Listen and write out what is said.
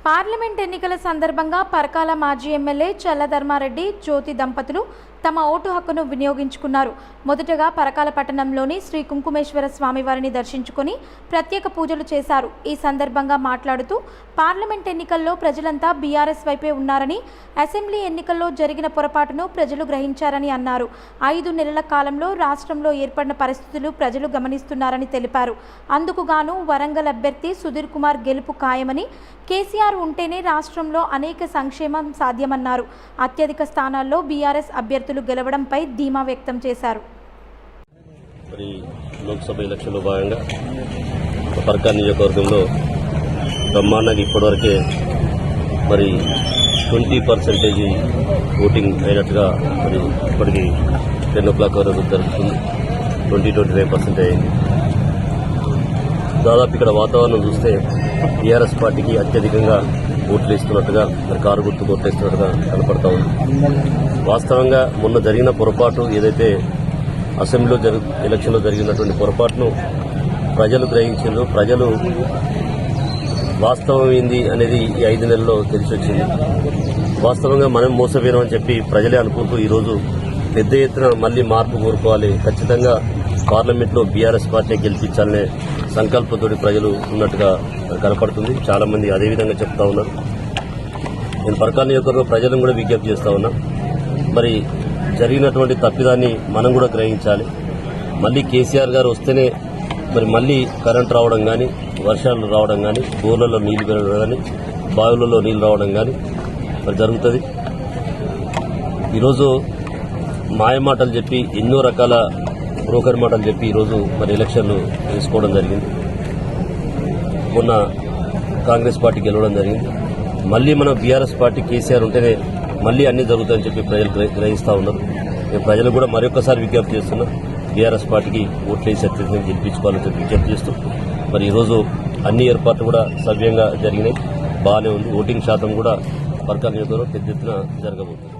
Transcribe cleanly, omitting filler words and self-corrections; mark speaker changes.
Speaker 1: Parliament ఎన్నికల సందర్భంగా పరకాల మాజీ ఎమ్మెల్యే చల్లధర్మారెడ్డి జ్యోతి దంపతులు తమ ఓటు హక్కును వినియోగించుకున్నారు. మొదటగా పరకాల పట్టణంలోని శ్రీ కుంకుమేశ్వర స్వామివారిని దర్శించుకొని ప్రత్యేక పూజలు చేశారు. ఈ సందర్భంగా మాట్లాడుతూ పార్లమెంట్ ఎన్నికల్లో ప్రజలంతా బీఆర్ఎస్ వైపే ఉన్నారని, అసెంబ్లీ ఎన్నికల్లో జరిగిన పొరపాటును ప్రజలు గ్రహించారని అన్నారు. 5 నెలల కాలంలో రాష్ట్రంలో ఏర్పడిన పరిస్థితులు ప్రజలు గమనిస్తున్నారని తెలిపారు. అందుకుగాను వరంగల్ అభ్యర్థి సుధీర్ కుమార్ గెలుపు ఖాయమని, కేసీఆర్ ఉంటేనే రాష్ట్రంలో అనేక సంక్షేమం సాధ్యమన్నారు. అత్యధిక స్థానాల్లో బీఆర్ఎస్ అభ్యర్థులు గెలవడంపై ధీమా వ్యక్తం చేశారు.
Speaker 2: లోక్సభ ఎలక్షన్లో భాగంగా పరకాల నియోజకవర్గంలో బ్రహ్మాండంగా ఇప్పటివరకే 20% ఓటింగ్ అయినట్టుగా ఇప్పటికి 10 o'clock వరకు జరుగుతుంది. 25% అయింది. దాదాపు ఇక్కడ వాతావరణం చూస్తే టీఆర్ఎస్ పార్టీకి అత్యధికంగా ఓట్లు ఇస్తున్నట్టుగా, కారు గుర్తు ఓట్లు ఇస్తున్నట్టుగా కనపడతా ఉంది. వాస్తవంగా మొన్న జరిగిన పొరపాటు ఏదైతే అసెంబ్లీలో ఎలక్షన్లో జరిగినటువంటి పొరపాటును ప్రజలు గ్రహించారు. ప్రజలు వాస్తవం ఏంది అనేది ఈ 5 నెలల్లో తెలిసి వచ్చింది. వాస్తవంగా మనం మోసపోయినామని చెప్పి ప్రజలే అనుకుంటూ ఈరోజు పెద్ద ఎత్తున మళ్లీ మార్పు కోరుకోవాలి, ఖచ్చితంగా పార్లమెంట్లో బీఆర్ఎస్ పార్టీ గెలిపించాలనే సంకల్పంతో ప్రజలు ఉన్నట్టుగా కనపడుతుంది. చాలా మంది అదేవిధంగా చెప్తా ఉన్నారు. నేను పరకాల నియోజకవర్గం ప్రజలను కూడా విజ్ఞప్తి చేస్తా ఉన్నా, జరిగినటువంటి తప్పిదాన్ని మనం కూడా గ్రహించాలి. మళ్ళీ కేసీఆర్ గారు వస్తేనే మళ్ళీ కరెంట్ రావడం కానీ, వర్షాలు రావడం కానీ, బోర్లలో నీళ్లు పెరగడం కానీ, బావులలో నీళ్లు రావడం కానీ జరుగుతుంది. ఈరోజు మాయమాటలు చెప్పి, ఎన్నో రకాల బ్రోకర్ మాటలు చెప్పి ఈరోజు ఎలక్షన్లు తీసుకోవడం జరిగింది. మొన్న కాంగ్రెస్ పార్టీ గెలవడం జరిగింది. మళ్ళీ మన బీఆర్ఎస్ పార్టీ కేసీఆర్ ఉంటేనే మళ్ళీ అన్ని జరుగుతాయని చెప్పి ప్రజలు గ్రహిస్తూ ఉన్నారు. నేను ప్రజలు కూడా మరొకసారి విజ్ఞప్తి చేస్తున్నా, బీఆర్ఎస్ పార్టీకి ఓట్లేసి అత్యధికంగా గెలిపించుకోవాలని చెప్పి విజ్ఞప్తి చేస్తూ ఈరోజు అన్ని ఏర్పాట్లు కూడా సవ్యంగా జరిగినాయి, బాగానే ఉంది. ఓటింగ్ శాతం కూడా పరకాల నియోజకవర్గంలో పెద్ద ఎత్తున జరగబోతుంది.